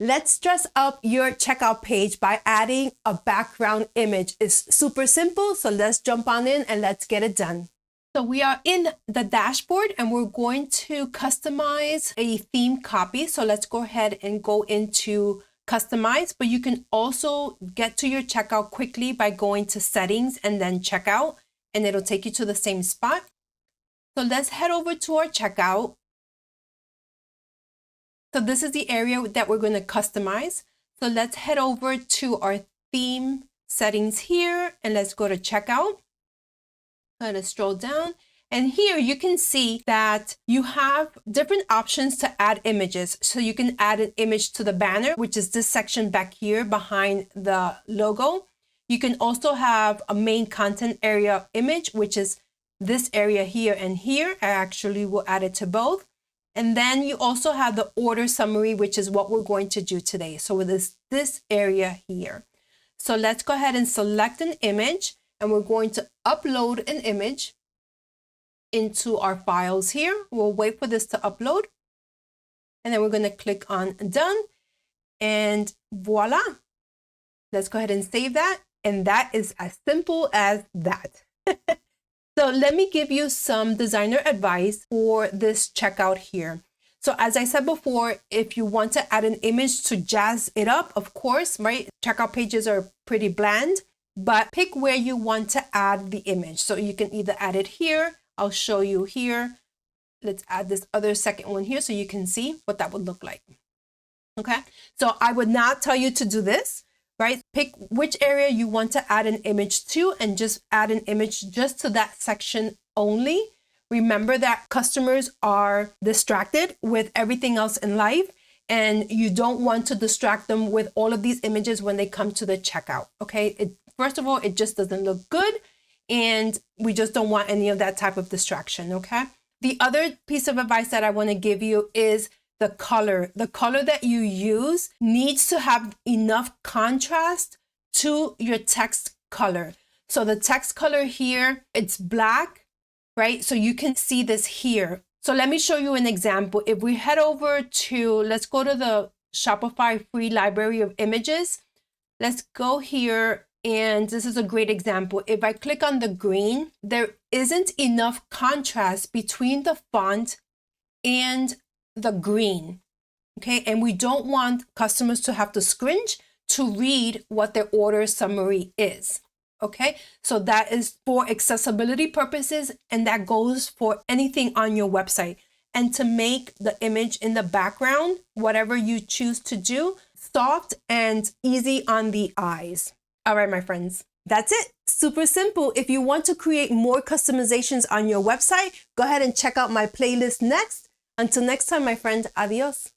Let's dress up your checkout page by adding a background image. It's super simple, so let's jump on in and let's get it done. So we are in the dashboard and we're going to customize a theme copy. So let's go ahead and go into customize, but you can also get to your checkout quickly by going to settings and then checkout, and it'll take you to the same spot. So let's head over to our checkout. So this is the area that we're going to customize. So let's head over to our theme settings here and let's go to checkout. Let's scroll down. And here you can see that you have different options to add images. So you can add an image to the banner, which is this section back here behind the logo. You can also have a main content area image, which is this area here and here. I actually will add it to both. And then you also have the order summary, which is what we're going to do today. So with this area here. So let's go ahead and select an image, and we're going to upload an image into our files here. We'll wait for this to upload. And then we're going to click on done. And voila. Let's go ahead and save that. And that is as simple as that. So let me give you some designer advice for this checkout here. So as I said before, if you want to add an image to jazz it up, of course, right? Checkout pages are pretty bland, but pick where you want to add the image. So you can either add it here. I'll show you here. Let's add this other second one here so you can see what that would look like. Okay, so I would not tell you to do this, right? Pick which area you want to add an image to and just add an image just to that section only. Remember that customers are distracted with everything else in life, and you don't want to distract them with all of these images when they come to the checkout. Okay, first of all, it just doesn't look good, and we just don't want any of that type of distraction. Okay, the other piece of advice that I want to give you is the color. The color that you use needs to have enough contrast to your text color. So the text color here, it's black, right? So you can see this here. So let me show you an example. If we head over to, let's go to the Shopify free library of images. Let's go here, and this is a great example. If I click on the green, there isn't enough contrast between the font and the green, okay? And we don't want customers to have to scrunch to read what their order summary is. Okay, so that is for accessibility purposes, and that goes for anything on your website. And to make the image in the background, whatever you choose to do, soft and easy on the eyes. All right, my friends, that's it. Super simple. If you want to create more customizations on your website, go ahead and check out my playlist next. Until next time, my friend, adios.